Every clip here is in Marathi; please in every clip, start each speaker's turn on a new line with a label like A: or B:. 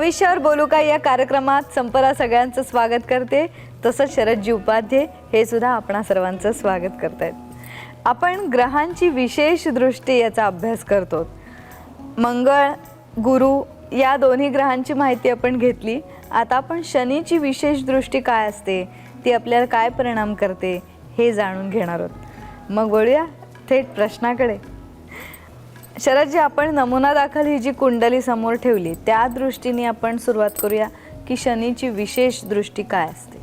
A: भविष्यावर बोलू का या कार्यक्रमात संपदा सगळ्यांचं स्वागत करते, तसंच शरदजी उपाध्ये हे सुद्धा आपणा सर्वांचं स्वागत करतायत. आपण ग्रहांची विशेष दृष्टी याचा अभ्यास करतो. मंगळ, गुरु या दोन्ही ग्रहांची माहिती आपण घेतली. आता आपण शनीची विशेष दृष्टी काय असते, ती आपल्याला काय परिणाम करते हे जाणून घेणार आहोत. मग वळूया थेट प्रश्नाकडे. शरदजी, आपण नमुना दाखल ही जी कुंडली समोर ठेवली त्या दृष्टीने आपण सुरुवात करूया की शनीची विशेष दृष्टी काय असते.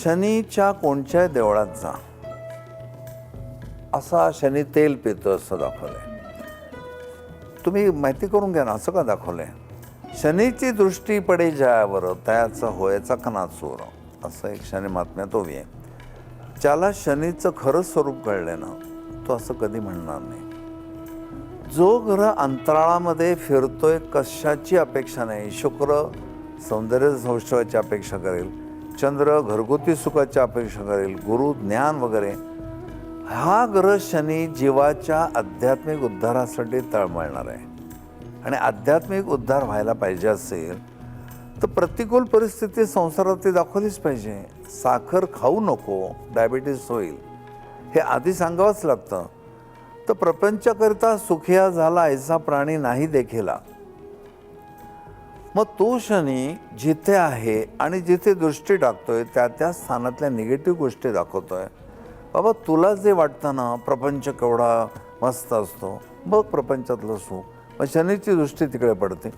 B: शनीच्या कोणत्या देवळात जा, असा शनी तेल पितो असं दाखवलंय. तुम्ही माहिती करून घ्या ना, असं का दाखवलंय. शनीची दृष्टी पडे ज्यावर त्याचा होयचा कणा चोर, असं एक शनी महात्म्यात ओवी आहे. ज्याला शनीचं खरं स्वरूप कळलं ना, तो असं कधी म्हणणार नाही. जो ग्रह अंतराळामध्ये फिरतोय, कशाची अपेक्षा नाही. शुक्र सौंदर्य सौष्ठवाची अपेक्षा करेल, चंद्र घरगुती सुखाची अपेक्षा करेल, गुरु ज्ञान वगैरे. हा ग्रह शनी जीवाच्या आध्यात्मिक उद्धारासाठी तळमळणार आहे. आणि आध्यात्मिक उद्धार व्हायला पाहिजे असेल तर प्रतिकूल परिस्थिती संसारात ती दाखवलीच पाहिजे. साखर खाऊ नको, डायबिटीज होईल, हे आधी सांगावंच लागतं. तर प्रपंचाकरिता सुखिया झाला ऐसा प्राणी नाही देखीला. मग तो शनी जिथे आहे आणि जिथे दृष्टी टाकतोय त्या त्या स्थानातल्या निगेटिव्ह गोष्टी दाखवतोय. बाबा, तुला जे वाटतं ना प्रपंच केवढा मस्त असतो, बघ प्रपंचातलं सुख, मग शनीची दृष्टी तिकडे पडते.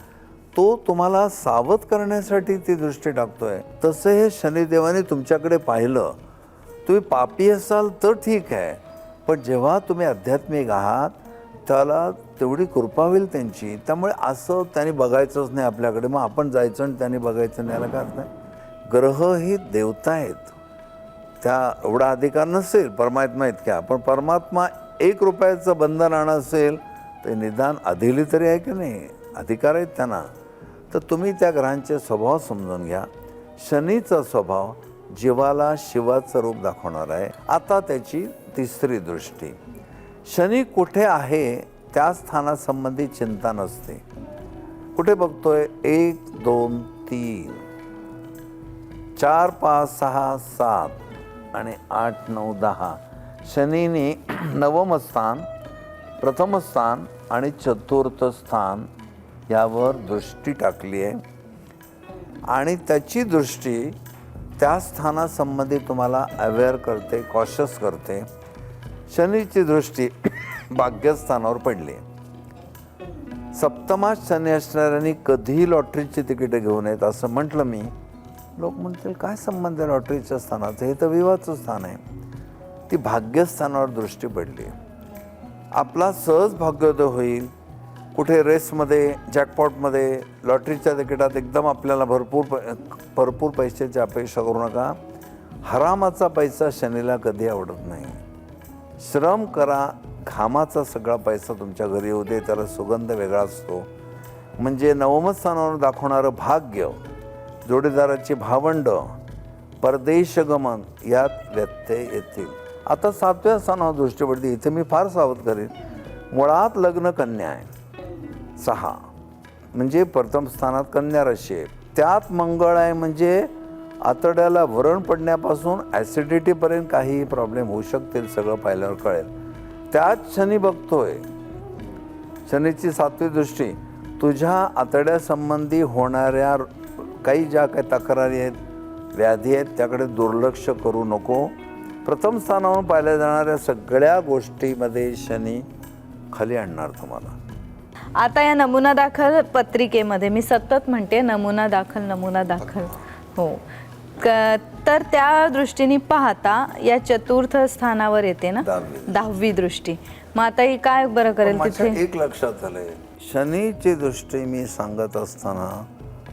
B: तो तुम्हाला सावध करण्यासाठी ती दृष्टी टाकतोय. तसं हे शनिदेवाने तुमच्याकडे पाहिलं. तुम्ही पापी असाल तर ठीक आहे, पण जेव्हा तुम्ही आध्यात्मिक आहात त्याला तेवढी कृपा होईल त्यांची. त्यामुळे असं त्यांनी बघायचंच नाही आपल्याकडे, मग आपण जायचं आणि त्यांनी बघायचं नाही, याला काय अर्थ नाही. ग्रह ही देवता आहेत, त्या एवढा अधिकार नसेल परमात्मा इतक्या. पण परमात्मा 1 रुपयाचं बंधन आणत असेल तर निदान अधिली तरी आहे की नाही, अधिकार आहेत त्यांना. तर तुम्ही त्या ग्रहांचे स्वभाव समजून घ्या. शनीचा स्वभाव जीवाला शिवाचं रूप दाखवणार आहे. आता त्याची तिसरी दृष्टी. शनी कुठे आहे त्या स्थानासंबंधी चिंता नसते. कुठे बघतोय, 1 2 3 4 5 6 7 आणि 8 9 10. शनीने नवम स्थान, प्रथम स्थान आणि चतुर्थ स्थान यावर दृष्टी टाकली आहे. आणि त्याची दृष्टी त्या स्थानासंबंधी तुम्हाला अवेअर करते, कॉशियस करते. शनीची दृष्टी भाग्यस्थानावर पडली. सप्तमात शनी असणाऱ्यांनी कधीही लॉटरीची तिकीटं घेऊ नयेत असं म्हटलं मी. लोक म्हणतील काय संबंध आहे लॉटरीच्या स्थानाचं, हे तर विवाहाचं स्थान आहे. ती भाग्यस्थानावर दृष्टी पडली. आपला सहज भाग्योदय होईल. कुठे रेसमध्ये, जॅकपॉटमध्ये, लॉटरीच्या तिकिटात एकदम आपल्याला भरपूर पैशाची अपेक्षा करू नका. हरामाचा पैसा शनीला कधी आवडत नाही. श्रम करा, घामाचा सगळा पैसा तुमच्या घरी येऊ दे, त्याला सुगंध वेगळा असतो. म्हणजे नवम स्थानावर दाखवणारं भाग्य, जोडीदाराची भावंड, परदेशगमन यात व्यत्यय येतील. आता 7व्या स्थानावर दृष्टी पडते. इथे मी फार सावध करेन. मुळात लग्न कन्या आहे. 6 म्हणजे प्रथम स्थानात कन्या राशी आहे. त्यात मंगळ आहे, म्हणजे आतड्याला भरण पडण्यापासून ॲसिडिटीपर्यंत काहीही प्रॉब्लेम होऊ शकतील, सगळं पाहिल्यावर कळेल. त्यात शनी बघतोय. शनीची 7वी दृष्टी तुझ्या आतड्यासंबंधी होणाऱ्या काही ज्या काही तक्रारी आहेत, व्याधी आहेत, त्याकडे दुर्लक्ष करू नको. प्रथम स्थानावरून पाहिल्या जाणाऱ्या सगळ्या गोष्टीमध्ये शनी खाली आणणार तुम्हाला.
A: आता या नमुना दाखल पत्रिकेमध्ये मी सतत म्हणते नमुना दाखल हो. तर त्या दृष्टीने पाहता या चतुर्थ स्थानावर येते ना 10वी दृष्टी. मग आता ही काय बरं करेल तिथे.
B: एक लक्षात आलंय, शनीची दृष्टी मी सांगत असताना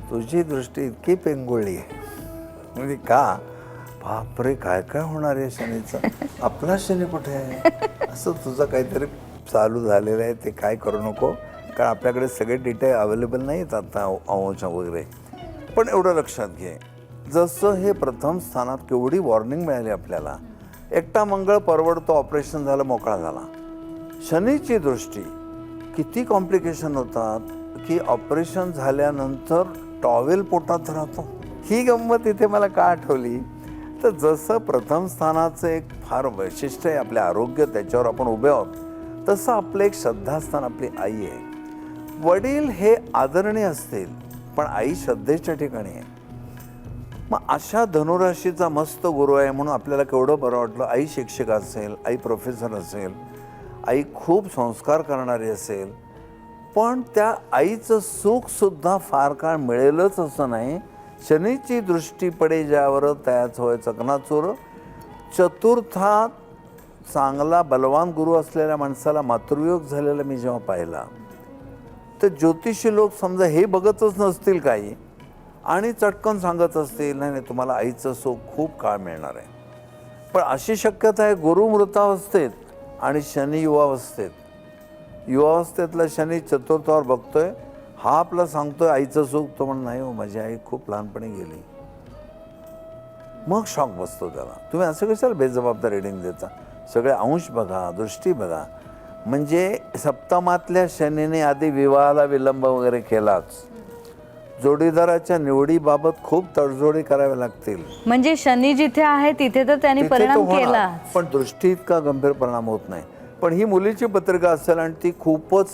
B: तुझी दृष्टी इतकी पेंगुळली आहे. म्हणजे का, बापरे काय काय होणार आहे शनीचं, आपला शनी कुठे आहे असं तुझं काहीतरी चालू झालेलं आहे. ते काय करू नको, कारण आपल्याकडे सगळे डिटेल अवेलेबल नाही आहेत आता अंश वगैरे. पण एवढं लक्षात घे, जसं हे प्रथम स्थानात केवढी वॉर्निंग मिळाली आपल्याला. एकटा मंगळ परवडतो, ऑपरेशन झालं, मोकळा झाला. शनीची दृष्टी किती कॉम्प्लिकेशन होतात की ऑपरेशन झाल्यानंतर टॉवेल पोटात राहतो. ही गंमत इथे मला का आठवली तर जसं प्रथम स्थानाचं एक फार वैशिष्ट्य आहे आपले आरोग्य, त्याच्यावर आपण उभे आहोत, तसं आपलं एक श्रद्धास्थान आपली आई आहे. वडील हे आदरणीय असतील पण आई श्रद्धेच्या ठिकाणी आहे. मग अशा धनुराशीचा मस्त गुरु आहे म्हणून आपल्याला केवढं बरं वाटलं. आई शिक्षिका असेल, आई प्रोफेसर असेल, आई खूप संस्कार करणारी असेल, पण त्या आईचं सुखसुद्धा फार काळ मिळेलच असं नाही. शनीची दृष्टी पडे ज्यावर त्याच होय चकनाचूर. चतुर्थात चांगला बलवान गुरु असलेल्या माणसाला मातृयोग झालेला मी जेव्हा पाहिला तर ज्योतिषी लोक समजा हे बघतच नसतील काही आणि चटकन सांगत असतील नाही नाही तुम्हाला आईचं सुख खूप काळ मिळणार आहे. पण अशी शक्यता आहे गुरु मृतावस्थेत आणि शनी युवावस्थेत. युवावस्थेतला शनी चतुर्थावर बघतोय, हा आपला सांगतोय आईचं सुख, तो म्हणून नाही हो माझी आई खूप लहानपणी गेली. मग शॉक बसतो त्याला. तुम्ही असं कशाला बेजबाबदार रिडिंग देता. सगळे अंश बघा, दृष्टी बघा. म्हणजे सप्तमातल्या शनीने आधी विवाहाला विलंब वगैरे केलाच. जोडीदाराच्या निवडीबाबत खूप तडजोडी कराव्या लागतील.
A: म्हणजे शनी जिथे आहे तिथे तर त्यांनी
B: तिथे तो
A: परिणाम
B: होणार,
A: केला.
B: पण दृष्टी इतका गंभीर परिणाम होत नाही. पण ही मुलीची पत्रिका असेल आणि ती खूपच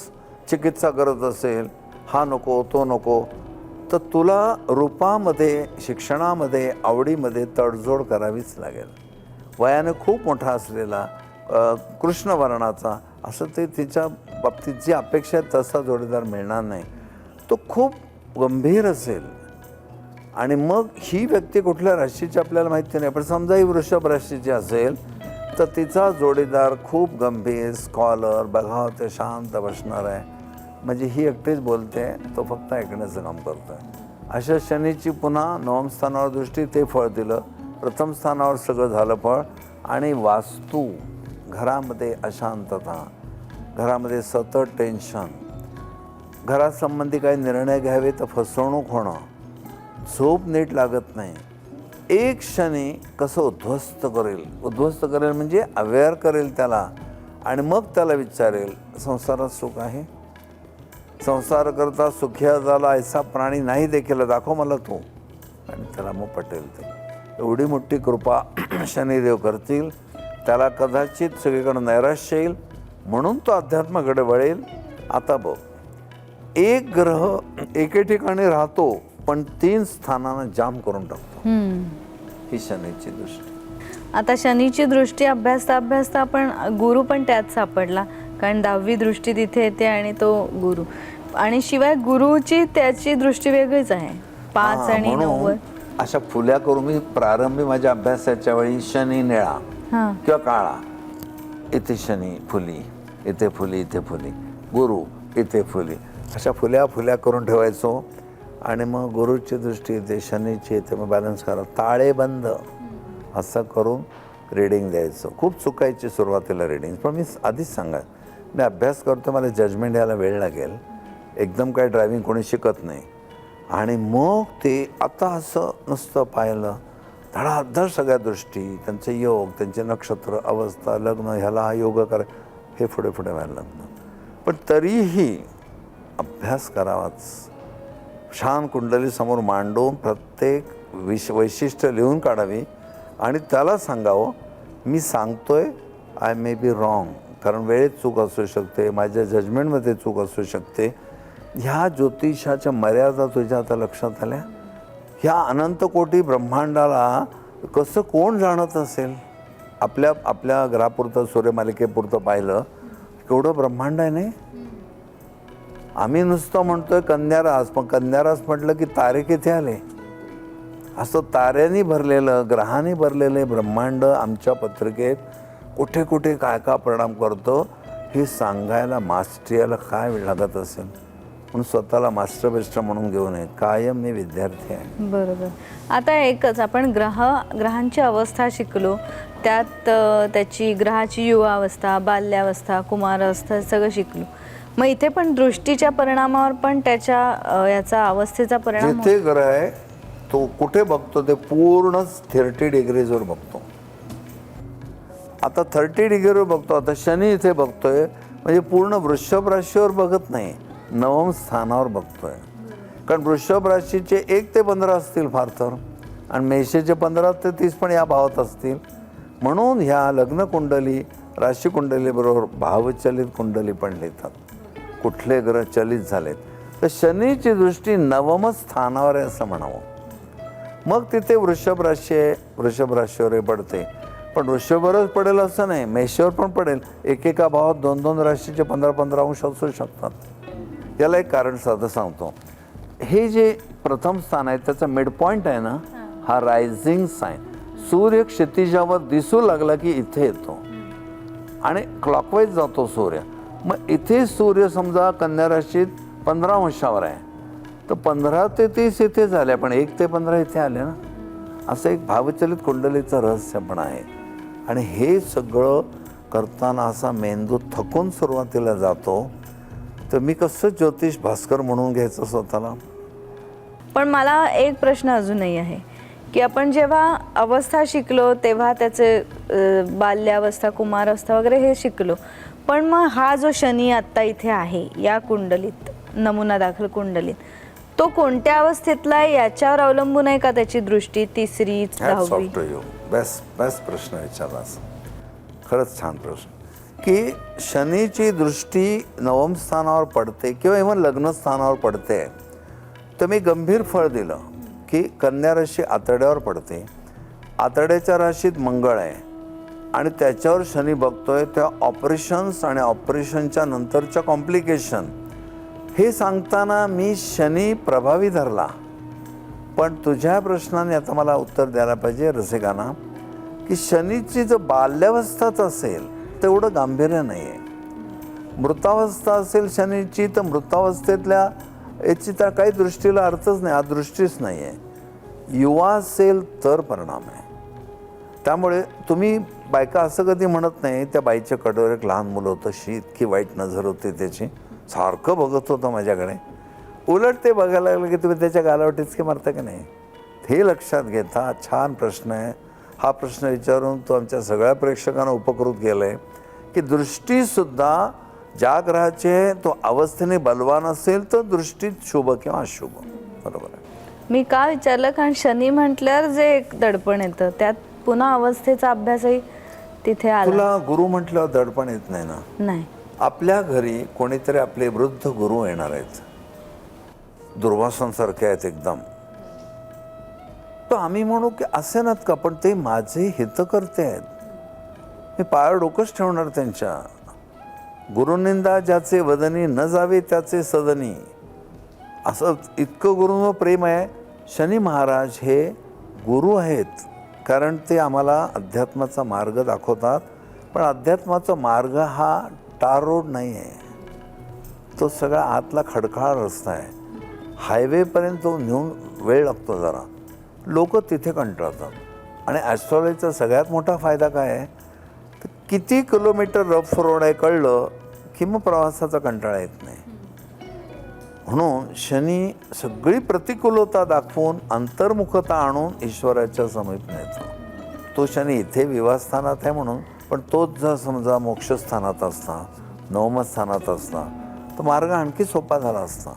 B: चिकित्सा करत असेल, हा नको तो नको, तर तुला रूपामध्ये, शिक्षणामध्ये, आवडीमध्ये तडजोड करावीच लागेल. वयाने खूप मोठा असलेला कृष्णवर्णाचा असं ते तिच्या बाबतीत जी अपेक्षा आहे तसा जोडीदार मिळणार नाही. तो खूप गंभीर असेल. आणि मग ही व्यक्ती कुठल्या राशीची आपल्याला माहिती नाही, पण समजा ही वृषभ राशीची असेल तर तिचा जोडीदार खूप गंभीर, स्कॉलर, बघावं ते शांत बसणार आहे. म्हणजे ही एकटीच बोलते, तो फक्त ऐकण्याचं काम करतो आहे. अशा शनीची पुन्हा नवम स्थानावर दृष्टी, ते फळ दिलं. प्रथम स्थानावर सगळं झालं फळ. आणि वास्तू, घरामध्ये अशांतता, घरामध्ये सतत टेन्शन, घरासंबंधी काही निर्णय घ्यावे तर फसवणूक होणं, झोप नीट लागत नाही. एक शनी कसं उद्ध्वस्त करेल म्हणजे अवेअर करेल त्याला. आणि मग त्याला विचारेल संसारात सुख आहे, संसार करता सुखिया झाला ऐसा प्राणी नाही देखील, दाखव मला तू. आणि त्याला मग पटेल ते. एवढी मोठी कृपा शनिदेव करतील. त्याला कदाचित सगळीकडे नैराश्य येईल म्हणून तो अध्यात्माकडे वळेल. आता बघ, एक ग्रह एके ठिकाणी राहतो पण 3 स्थानांना जाम करून टाकतो. ही शनीची दृष्टी.
A: आता शनीची दृष्टी अभ्यासता आपण गुरु पण त्यात सापडला, कारण 10वी दृष्टी तिथे येते आणि तो गुरु. आणि शिवाय गुरुची त्याची दृष्टी वेगळीच आहे, 5 आणि 9.
B: अशा फुल्या करून मी प्रारंभी माझ्या अभ्यासाच्या वेळी शनी निळा किंवा काळा, इथे शनी फुली, इथे फुली, इथे फुली, गुरु इथे फुली, अशा फुल्या करून ठेवायचो. आणि मग गुरुची दृष्टी येते, शनीची येते, मग बॅलन्स करा, ताळेबंद असं करून रिडिंग द्यायचं. खूप चुकायची सुरुवातीला रिडिंग, पण मी आधीच सांगा मी अभ्यास करतो, मला जजमेंट यायला वेळ लागेल. एकदम काय ड्रायव्हिंग कोणी शिकत नाही. आणि मग ते आता असं नुसतं पाहिलं धडाधड सगळ्या दृष्टी, त्यांचे योग, त्यांचे नक्षत्र, अवस्था, लग्न, ह्याला हा योग करा, हे पुढे व्हायला लागलं. पण तरीही अभ्यास करावाच. छान कुंडली समोर मांडून प्रत्येक वैशिष्ट्य लिहून काढावी आणि त्याला सांगावं मी सांगतोय आय मे बी रॉंग, कारण वेळेत चूक असू शकते, माझ्या जजमेंटमध्ये चूक असू शकते. ह्या ज्योतिषाच्या मर्यादा तुझ्या आता लक्षात आल्या. ह्या अनंत कोटी ब्रह्मांडाला कसं कोण जाणत असेल. आपल्या घरापुरतं, सूर्यमालिकेपुरतं पाहिलं केवढं ब्रह्मांड आहे नाही. आम्ही नुसतं म्हणतोय कन्यारास, पण कन्यारास म्हटलं की तारे किती आले. असं ताऱ्यांनी भरलेलं, ग्रहांनी भरलेलं ब्रह्मांड आमच्या पत्रिकेत कुठे कुठे काय काय परिणाम करतं हे सांगायला मास्टरियाला काय वेळ लागत असेल. म्हणून स्वतःला मास्टर बेस्टर म्हणून घेऊ नये. कायम मी विद्यार्थी आहे.
A: बरोबर. आता एकच आपण ग्रहांची अवस्था शिकलो, त्यात त्याची ग्रहाची युवावस्था, बाल्यावस्था, कुमारावस्था सगळं शिकलो. मग इथे पण दृष्टीच्या परिणामावर पण त्याच्या याचा अवस्थेचा परिणाम
B: जिथे ग्रह आहे तो कुठे बघतो ते पूर्णच 30 डिग्रीजवर बघतो. आता 30 डिग्रीवर बघतो. आता शनी इथे बघतोय, म्हणजे पूर्ण वृषभ राशीवर बघत नाही, नवम स्थानावर बघतोय. कारण वृषभ राशीचे 1 ते 15 असतील फार तर, आणि मेषेचे 15 ते 30 पण या भावात असतील. म्हणून ह्या लग्न कुंडली, राशी कुंडलीबरोबर भावचलित कुंडली पण लिहितात, कुठले ग्रह चलित झालेत. तर शनीची दृष्टी नवम स्थानावर आहे असं म्हणावं. मग तिथे वृषभ राशी आहे, वृषभ राशीवरही पडते. पण वृषभवरच पडेल असं नाही, मेषावर पण पडेल. एकेका भावात 2-2 राशीचे 15-15 अंश असू शकतात. याला एक कारण साधं सांगतो. हे जे प्रथम स्थान आहे त्याचा मिड पॉईंट आहे ना, हा रायझिंग साईन. सूर्य क्षितिजावर दिसू लागला की इथे येतो आणि क्लॉकवाईज जातो सूर्य. मग इथे सूर्य समजा कन्या राशीत 15 अंशावर आहे, तर 15 ते 30 इथे झाले, पण 1 ते 15 इथे आले ना. असं एक भावचलित कुंडलीचं रहस्य पण आहे. आणि हे सगळं करताना असा मेंदू थकून सुरुवातीला जातो. तर मी कसं ज्योतिष भास्कर म्हणून घ्यायचं स्वतःला.
A: पण मला एक प्रश्न अजूनही आहे की आपण जेव्हा अवस्था शिकलो तेव्हा त्याचे बाल्यावस्था, कुमारावस्था वगैरे हे शिकलो, पण मग हा जो शनी आत्ता इथे आहे या कुंडलीत, नमुना दाखल कुंडलीत, तो कोणत्या अवस्थेतला आहे याच्यावर अवलंबून आहे का त्याची दृष्टी? 3री, 10वी?
B: बेस्ट प्रश्न विचारलास, खरंच छान प्रश्न. की शनीची दृष्टी नवम स्थानावर पडते किंवा इव्हन लग्न स्थानावर पडते, तर मी गंभीर फळ दिलं की कन्या राशी आतड्यावर पडते, आतड्याच्या राशीत मंगळ आहे आणि त्याच्यावर शनी बघतोय. त्या ऑपरेशन्स आणि ऑपरेशनच्या नंतरच्या कॉम्प्लिकेशन हे सांगताना मी शनी प्रभावी धरला. पण तुझ्या प्रश्नाने आता मला उत्तर द्यायला पाहिजे रसिकांना, की शनीची जर बाल्यावस्थाच असेल तेवढं गांभीर्य नाही आहे. मृतावस्था असेल शनीची तर मृतावस्थेतल्या याची तर काही दृष्टीला अर्थच नाही, दृष्टीच नाही आहे. युवा असेल तर परिणाम आहे. त्यामुळे तुम्ही बायका असं कधी म्हणत नाही, त्या बाईच्या कडेवर एक लहान मुलं होतं, शी इतकी वाईट नजर होती त्याची, सारखं बघत होतं माझ्याकडे. उलट ते बघायला लागलं की तुम्ही त्याच्या गालावर टिचके मारता की नाही, हे लक्षात घेता. छान प्रश्न आहे हा. प्रश्न विचारून तो आमच्या सगळ्या प्रेक्षकांना उपकृत केलं आहे की दृष्टीसुद्धा ज्या ग्रहाचे तो अवस्थेने बलवान असेल तर दृष्टीत शुभ किंवा अशुभ. बरोबर आहे.
A: मी का विचारलं, कारण शनी म्हटल्यावर जे एक दडपण येतं त्यात पुन्हा अवस्थेचा अभ्यासही तिथे आला.
B: तुला गुरु म्हटल्यावर दडपण येत नाही ना?
A: नाही.
B: आपल्या घरी कोणीतरी आपले वृद्ध गुरु येणार आहेत, दुर्वासांसारखे आहेत एकदम, तर आम्ही म्हणू की असे नात का, पण ते माझे हितकर्ते आहेत, मी पायावर डोकंच ठेवणार त्यांच्या. गुरुनिंदा ज्याचे वदनी न जावे त्याचे सदनी, असं इतकं गुरुंवर प्रेम आहे. शनी महाराज हे गुरु आहेत, कारण ते आम्हाला अध्यात्माचा मार्ग दाखवतात. पण अध्यात्माचा मार्ग हा टार रोड नाही आहे, तो सगळा आतला खडकाळ रस्ता आहे. हायवेपर्यंत तो नेऊन वेळ लागतो जरा, लोक तिथे कंटाळतात. आणि ॲस्ट्रॉलॉजीचा सगळ्यात मोठा फायदा काय आहे, तर किती किलोमीटर रफ रोड आहे कळलं की मग प्रवासाचा कंटाळा येत नाही. म्हणून शनी सगळी प्रतिकूलता दाखवून अंतर्मुखता आणून ईश्वराच्या समीप नेतो. तो शनी इथे विवाहस्थानात आहे म्हणून, पण तोच जर समजा मोक्षस्थानात असता, नवमस्थानात असता, तर मार्ग आणखी सोपा झाला असता.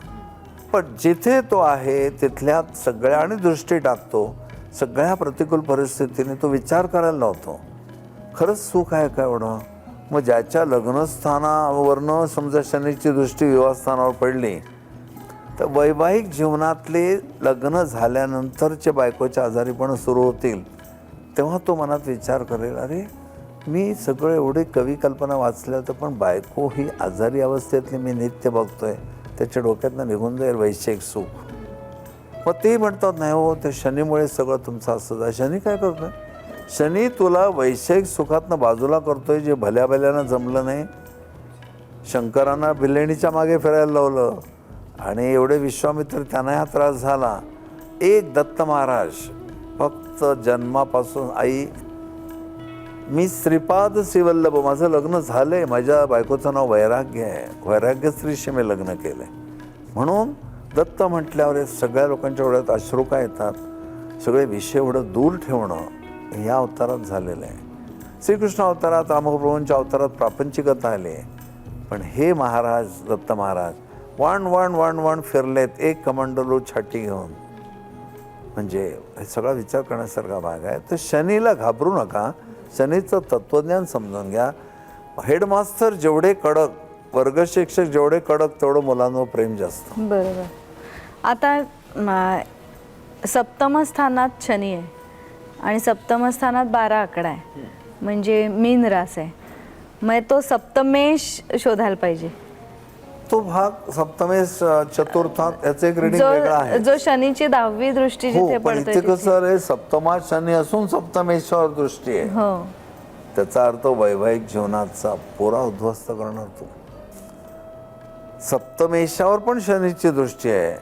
B: पण जिथे तो आहे तिथल्या सगळ्या आणि दृष्टी टाकतो, सगळ्या प्रतिकूल परिस्थितीने तो विचार करायला लावतो, खरंच सुख आहे का एवढं. मग ज्याच्या लग्नस्थानावरनं समजा शनीची दृष्टी विवाहस्थानावर पडली, तर वैवाहिक जीवनातले लग्न झाल्यानंतरचे बायकोच्या आजारीपण सुरू होतील, तेव्हा तो मनात विचार करेल, अरे मी सगळं एवढे कवी कल्पना वाचल्या होत्या, पण बायको ही आजारी अवस्थेतली मी नित्य बघतोय, त्याच्या डोक्यातनं निघून जाईल वैश्विक सुख. मग ते म्हणतात नाही हो, ते शनीमुळे सगळं तुमचं असं आहे. शनी काय करतोय, शनी तुला वैश्विक सुखातनं बाजूला करतोय, जे भल्या भल्यानं जमलं नाही. शंकरांना बिल्लेणीच्या मागे फिरायला लावलं आणि एवढे विश्वामित्र, त्यांना हा त्रास झाला. एक दत्त महाराज फक्त जन्मापासून, आई मी श्रीपाद श्रीवल्लभ, माझं लग्न झालंय, माझ्या बायकोचं नाव वैराग्य आहे, वैराग्य स्त्रीशी मी लग्न केलंय. म्हणून दत्त म्हटल्यावर हे सगळ्या लोकांच्या डोळ्यात अश्रू का येतात, सगळे विषय एवढं दूर ठेवणं या अवतारात झालेलं आहे. श्रीकृष्ण अवतारात, रामप्रभूंच्या अवतारात प्रापंचिकता आली, पण हे महाराज दत्त महाराज वन वन वन वन फिरलेत एक कमंडलू छाटी घेऊन. म्हणजे हे सगळा विचार करण्यासारखा भाग आहे. तर शनीला घाबरू नका, शनीचं तत्त्वज्ञान समजून घ्या. हेडमास्टर जेवढे कडक, वर्गशिक्षक जेवढे कडक, तेवढं मुलांवर प्रेम जास्त.
A: बरोबर. आता सप्तम स्थानात शनी आहे आणि सप्तम स्थानात 12 आकडा आहे, म्हणजे मीन रास आहे. मग तो सप्तमेश शोधायला पाहिजे.
B: तो भाग सप्तमेश चतुर्थात याचं एक रिडिंग वेगळा आहे.
A: जो शनीची 10वी दृष्टी
B: हो,
A: जिथे
B: पण
A: पडते
B: इथे कसं रे, सप्तमात शनी असून सप्तमेश्वर दृष्टी आहे.
A: हो,
B: त्याचा अर्थ वैवाहिक जीवनाचा पुरा उद्ध्वस्त करणार तो. सप्तमेशावर पण शनीची दृष्टी आहे.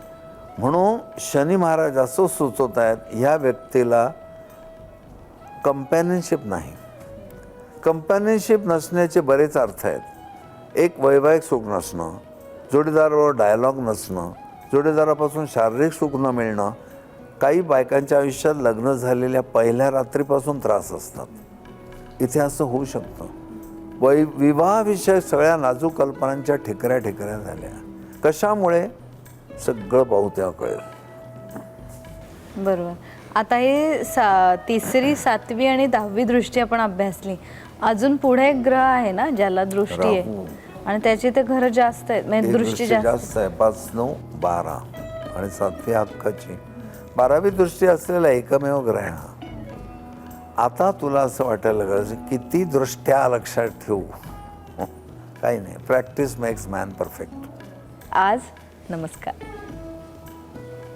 B: म्हणून शनी महाराज असं सुचवत आहेत, ह्या व्यक्तीला कंपॅनियनशिप नाही. कंपॅनियनशिप नसण्याचे बरेच अर्थ आहेत. एक वैवाहिक सुख नसणं, जोडीदारावर डायलॉग नसणं, जोडीदारापासून शारीरिक सुख न मिळणं. काही बायकांच्या आयुष्यात लग्न झालेल्या पहिल्या रात्रीपासून त्रास असतात. इथे असं होऊ शकतं. विवाहाविषयक सगळ्या नाजूक कल्पनांच्या ठिकऱ्या ठिकऱ्या झाल्या. कशामुळे? सगळं पाहू तेव्हा कळेल.
A: बरोबर. आता हे 3री, 7वी आणि 10वी दृष्टी आपण अभ्यासली. अजून पुढे एक ग्रह आहे ना ज्याला दृष्टी आहे,
B: राहू.
A: आणि त्याची ते घर जास्त आहेत, म्हणजे
B: एक
A: दृष्टी जास्त
B: आहे. 5, 9, 12 आणि 7वी हक्काची 12वी दृष्टी असलेला एकमेव ग्रह आहे हा. आता तुला असं वाटायला लागलं किती दृष्ट्या लक्षात ठेवू. काही नाही, प्रॅक्टिस मेक्स मॅन परफेक्ट.
A: आज नमस्कार.